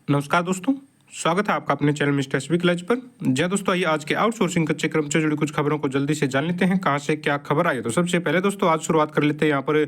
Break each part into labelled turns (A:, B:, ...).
A: नमस्कार दोस्तों, स्वागत है आपका अपने चैनल मिस्टर एसबी क्लच पर। जी दोस्तों, आइए आज के आउटसोर्सिंग कच्चे क्रम से जुड़ी कुछ खबरों को जल्दी से जान लेते हैं कहां से क्या खबर आई है। तो सबसे पहले दोस्तों आज शुरुआत कर लेते हैं यहाँ पर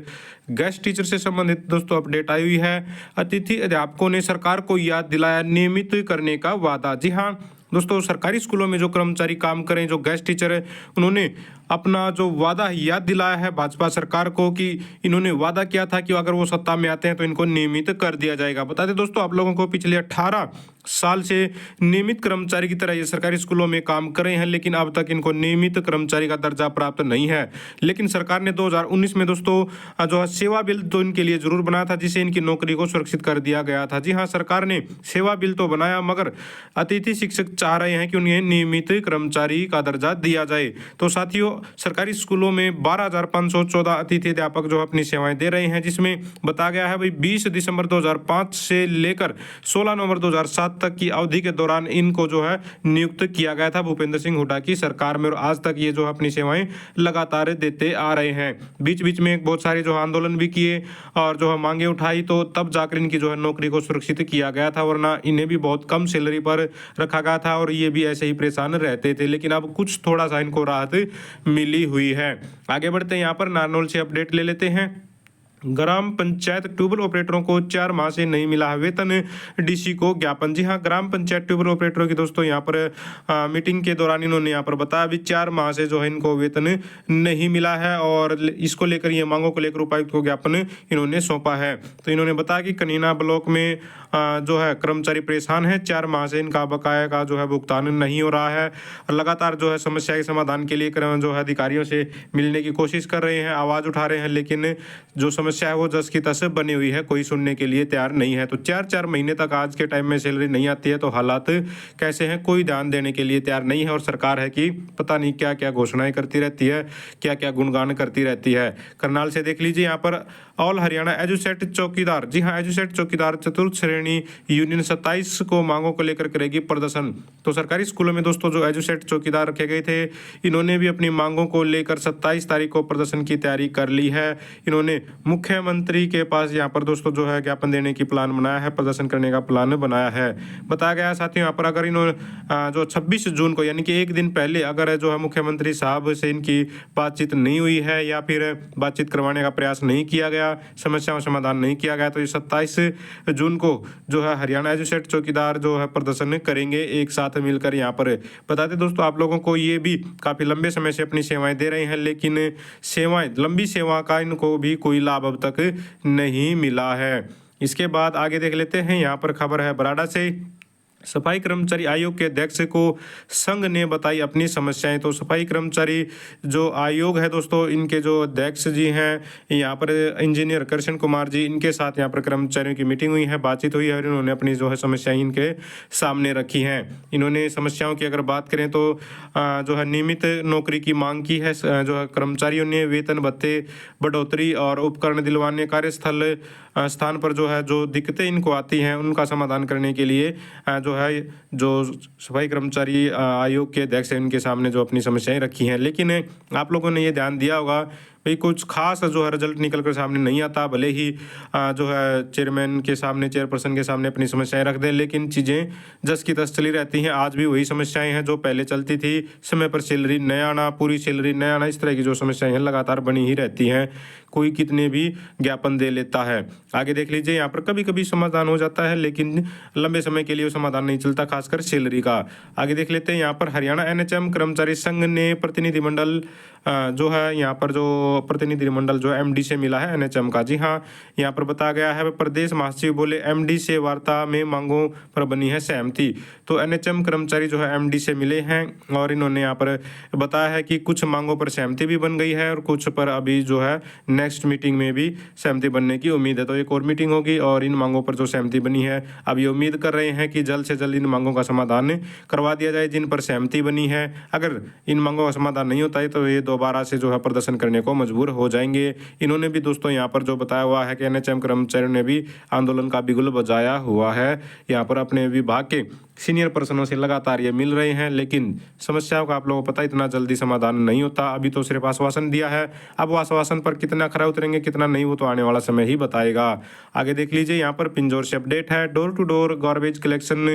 A: गेस्ट टीचर से संबंधित दोस्तों अपडेट आई हुई है। अतिथि अध्यापकों ने सरकार को याद दिलाया नियमित करने का वादा। जी हाँ दोस्तों, सरकारी स्कूलों में जो कर्मचारी काम करें, जो गेस्ट टीचर है, उन्होंने अपना जो वादा याद दिलाया है भाजपा सरकार को कि इन्होंने वादा किया था कि अगर वो सत्ता में आते हैं तो इनको नियमित कर दिया जाएगा। बता दें दोस्तों आप लोगों को, पिछले 18 साल से नियमित कर्मचारी की तरह ये सरकारी स्कूलों में काम कर रहे हैं, लेकिन अब तक इनको नियमित कर्मचारी का दर्जा प्राप्त नहीं है। लेकिन सरकार ने 2019 में दोस्तों जो है सेवा बिल तो इनके लिए जरूर बनाया था, जिसे इनकी नौकरी को सुरक्षित कर दिया गया था। जी हाँ, सरकार ने सेवा बिल तो बनाया, मगर अतिथि शिक्षक चाह रहे हैं कि उन्हें नियमित कर्मचारी का दर्जा दिया जाए। तो साथियों, सरकारी स्कूलों में 12,514 अतिथि अध्यापक जो अपनी सेवाएं दे रहे हैं, जिसमें बताया गया है भाई 20 दिसंबर 2005 से लेकर 16 नवंबर 2007 तक की अवधि के दौरान इनको जो है नियुक्त किया गया था भूपेंद्र सिंह हुड्डा की सरकार में, और आज तक ये जो अपनी सेवाएं लगातार देते आ रहे हैं। बीच बीच में बहुत सारे जो आंदोलन भी किए और जो है मांगे उठाई, तो तब जाकर इनकी जो है नौकरी को सुरक्षित किया गया था, वरना इन्हें भी बहुत कम सैलरी पर रखा गया था और ये भी ऐसे ही परेशान रहते थे। लेकिन अब कुछ थोड़ा सा इनको राहत मिली हुई है। आगे बढ़ते हैं, यहाँ पर नारनौल से अपडेट ले लेते हैं। ग्राम पंचायत ट्यूबवेल ऑपरेटरों को 4 माह से नहीं मिला है वेतन, डीसी को ज्ञापन। जी हाँ, ग्राम पंचायत ट्यूबवेल ऑपरेटरों की दोस्तों यहाँ पर मीटिंग के दौरान इन्होंने यहाँ पर बताया अभी 4 माह से जो है इनको वेतन नहीं मिला है, और इसको लेकर ये मांगों को लेकर उपायुक्त को ज्ञापन इन्होंने सौंपा है। तो इन्होंने बताया कि कनीना ब्लॉक में जो है कर्मचारी परेशान है, 4 माह से इनका बकाया का जो है भुगतान नहीं हो रहा है, और लगातार जो है समस्या के समाधान के लिए जो है अधिकारियों से मिलने की कोशिश कर रहे हैं, आवाज़ उठा रहे हैं, लेकिन जो समस्या है वो जस की तस बनी हुई है, कोई सुनने के लिए तैयार नहीं है। तो 4-4 महीने तक आज के टाइम में सैलरी नहीं आती है, तो हालात कैसे हैं, कोई ध्यान देने के लिए तैयार नहीं है। और सरकार है कि पता नहीं क्या क्या घोषणाएं करती रहती है, क्या क्या गुणगान करती रहती है। करनाल से देख लीजिए, यहाँ पर ऑल हरियाणा एजुसेट चौकीदार, जी हाँ एजुसेट चौकीदार चतुर्थ श्रेणी यूनियन 27 को मांगों को लेकर करेगी प्रदर्शन। तो सरकारी स्कूलों में दोस्तों जो एजुसेट चौकीदार रखे गए थे, इन्होंने भी अपनी मांगों को लेकर 27 तारीख को प्रदर्शन की तैयारी कर ली है। इन्होंने मुख्यमंत्री के पास यहाँ पर दोस्तों जो है ज्ञापन देने की प्लान बनाया है, प्रदर्शन करने का प्लान बनाया है। बताया गया साथियों यहाँ पर अगर इन्होंने जो 26 जून को यानी कि एक दिन पहले अगर जो है मुख्यमंत्री साहब से इनकी बातचीत नहीं हुई है, या फिर बातचीत करवाने का प्रयास नहीं किया गया, समस्याओं का समाधान नहीं किया गया, तो ये 27 जून को जो है हरियाणा एजुसेट चौकीदार जो है प्रदर्शन करेंगे एक साथ मिलकर। यहाँ पर बता दें दोस्तों आप लोगों को, ये भी काफ़ी लंबे समय से अपनी सेवाएं दे रहे हैं, लेकिन सेवाएं लंबी सेवा का इनको भी कोई लाभ अब तक नहीं मिला है। इसके बाद आगे देख लेते हैं, यहाँ पर खबर है बराड़ा से। सफाई कर्मचारी आयोग के अध्यक्ष को संघ ने बताई अपनी समस्याएं। तो सफाई कर्मचारी जो आयोग है दोस्तों, इनके जो अध्यक्ष जी हैं यहाँ पर इंजीनियर कृष्ण कुमार जी, इनके साथ यहाँ पर कर्मचारियों की मीटिंग हुई है, बातचीत हुई है, और इन्होंने अपनी जो है समस्याएं इनके सामने रखी हैं। इन्होंने समस्याओं की अगर बात करें तो जो है नियमित नौकरी की मांग की है, जो है कर्मचारियों ने वेतन भत्ते बढ़ोतरी और उपकरण दिलवाने, कार्यस्थल स्थान पर जो है जो दिक्कतें इनको आती हैं उनका समाधान करने के लिए जो है जो सफाई कर्मचारी आयोग के अध्यक्ष हैं उनके सामने जो अपनी समस्याएं रखी हैं। लेकिन आप लोगों ने ये ध्यान दिया होगा भाई कुछ खास जो है रिजल्ट निकल कर सामने नहीं आता, भले ही जो है चेयरमैन के सामने, चेयरपर्सन के सामने अपनी समस्याएं रख दें, लेकिन चीज़ें जस की तस चली रहती हैं। आज भी वही समस्याएं हैं जो पहले चलती थी, समय पर सैलरी न आना, पूरी सैलरी न आना, इस तरह की जो समस्याएं हैं लगातार बनी ही रहती हैं, कोई कितने भी ज्ञापन दे लेता है। आगे देख लीजिए, यहाँ पर कभी कभी समाधान हो जाता है, लेकिन लंबे समय के लिए वो समाधान नहीं चलता, खासकर सैलरी का। आगे देख लेते हैं, यहाँ पर हरियाणा एनएचएम कर्मचारी संघ ने प्रतिनिधिमंडल जो है यहाँ पर जो प्रतिनिधिमंडल जो एमडी से मिला है एनएचएम का। जी हाँ, यहाँ पर बताया गया है प्रदेश महासचिव बोले एमडी से वार्ता में मांगों पर बनी है सहमति। तो एनएचएम कर्मचारी जो है एमडी से मिले हैं, और इन्होंने यहाँ पर बताया है कि कुछ मांगों पर सहमति भी बन गई है, और कुछ पर अभी जो है नेक्स्ट मीटिंग में भी सहमति बनने की उम्मीद है। तो एक और मीटिंग होगी और इन मांगों पर जो सहमति बनी है, अब ये उम्मीद कर रहे हैं कि जल्द से जल्द इन मांगों का समाधान करवा दिया जाए जिन पर सहमति बनी है। अगर इन मांगों का समाधान नहीं होता है तो ये दोबारा से जो है प्रदर्शन करने को मजबूर हो जाएंगे। इन्होंने भी दोस्तों यहाँ पर जो बताया हुआ है कि एनएचएम कर्मचारियों ने भी आंदोलन का बिगुल बजाया हुआ है, यहाँ पर अपने विभाग के सीनियर पर्सनों से लगातार ये मिल रहे हैं, लेकिन समस्याओं का आप लोगों को पता इतना जल्दी समाधान नहीं होता। अभी तो सिर्फ आश्वासन दिया है, अब वो आश्वासन पर कितना खरा उतरेंगे कितना नहीं वो तो आने वाला समय ही बताएगा। आगे देख लीजिए, यहाँ पर पिंजौर से अपडेट है। Door to door garbage collection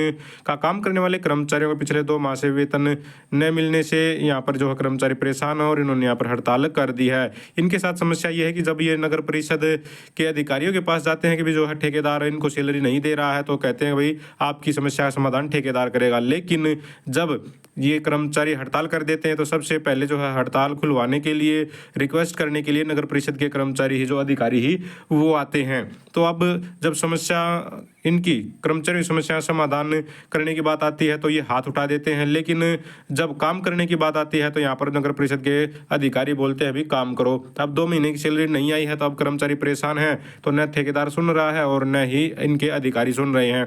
A: का काम करने वाले कर्मचारियों को पिछले 2 माह से वेतन न मिलने से यहाँ पर जो है कर्मचारी परेशान है और इन्होंने यहाँ पर हड़ताल कर दी है। इनके साथ समस्या ये है कि जब ये नगर परिषद के अधिकारियों के पास जाते हैं कि भी जो है ठेकेदार इनको सैलरी नहीं दे रहा है, तो कहते हैं भाई आपकी समस्या का समाधान ठेकेदार करेगा। लेकिन जब ये कर्मचारी हड़ताल कर देते हैं तो सबसे पहले जो है हड़ताल खुलवाने के लिए रिक्वेस्ट करने के लिए नगर परिषद के कर्मचारी ही जो अधिकारी ही वो आते हैं। तो अब जब समस्या इनकी कर्मचारी समस्या समाधान करने की बात आती है तो ये हाथ उठा देते हैं, लेकिन जब काम करने की बात आती है तो यहाँ पर नगर परिषद के अधिकारी बोलते हैं अभी काम करो। अब 2 महीने की सैलरी नहीं आई है तो अब कर्मचारी परेशान है, तो न ठेकेदार सुन रहा है और न ही इनके अधिकारी सुन रहे हैं।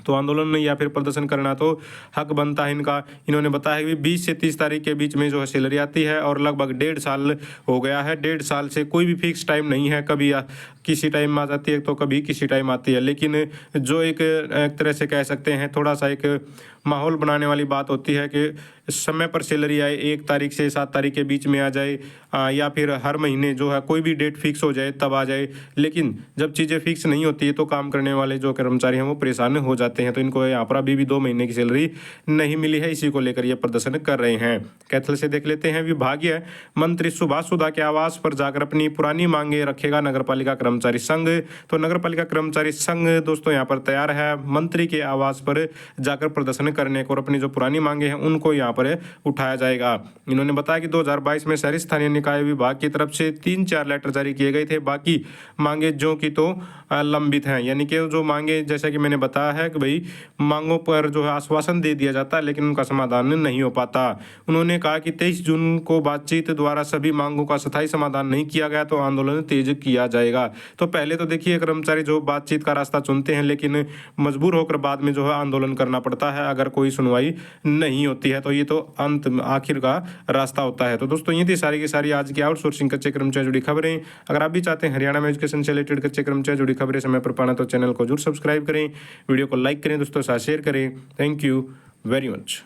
A: तो आंदोलन या फिर प्रदर्शन करना तो हक बनता है इनका। इन्होंने बताया कि 20 से 30 तारीख के बीच में जो है सैलरी आती है और लगभग 1.5 साल हो गया है। 1.5 साल से कोई भी फिक्स टाइम नहीं है, कभी किसी टाइम आ जाती है तो कभी किसी टाइम आती है। लेकिन जो एक तरह से कह सकते हैं थोड़ा सा एक माहौल बनाने वाली बात होती है कि समय पर सैलरी आए, 1 तारीख से 7 तारीख के बीच में आ जाए, या फिर हर महीने जो है कोई भी डेट फिक्स हो जाए तब आ जाए। लेकिन जब चीज़ें फिक्स नहीं होती है तो काम करने वाले जो कर्मचारी हैं वो परेशान हो जाते हैं। तो इनको यहाँ पर अभी भी 2 महीने की सैलरी नहीं मिली है, इसी को लेकर ये प्रदर्शन कर रहे हैं। कैथल से देख लेते हैं, विभागीय मंत्री सुभाष सुधा के आवास पर जाकर अपनी पुरानी मांगे रखेगा नगरपालिका कर्मचारी संघ। तो नगरपालिका कर्मचारी संघ दोस्तों यहाँ पर तैयार है मंत्री के आवास पर जाकर प्रदर्शन करने को और अपनी जो पुरानी मांगे हैं उनको यहाँ पर उठाया जाएगा। इन्होंने बताया कि 2022 में शहरी स्थानीय निकाय विभाग की तरफ से 3-4 लेटर जारी किए गए थे, बाकी मांगे जो कि तो लंबित हैं। यानी कि जो मांगे, जैसा कि मैंने बताया है कि भाई मांगों पर जो है आश्वासन दे दिया जाता है लेकिन उनका समाधान नहीं हो पाता। उन्होंने कहा कि 23 जून को बातचीत द्वारा सभी मांगों का स्थायी समाधान नहीं किया गया तो आंदोलन तेज किया जाएगा। तो पहले तो देखिए कर्मचारी जो बातचीत का रास्ता चुनते हैं, लेकिन मजबूर होकर बाद में जो है आंदोलन करना पड़ता है अगर कोई सुनवाई नहीं होती है। तो ये तो अंत आखिर का रास्ता होता है। तो दोस्तों ये थी सारी की सारी आज की आउटसोर्सिंग कच्चे कर्मचारी जुड़ी खबरें। अगर आप भी चाहते हैं हरियाणा में एजुकेशन से रिलेटेड कच्चे कर्मचारी जुड़ी खबरें समय पर पाना तो चैनल को जरूर सब्सक्राइब करें, वीडियो को लाइक करें, दोस्तों साथ शेयर करें। Thank you very much.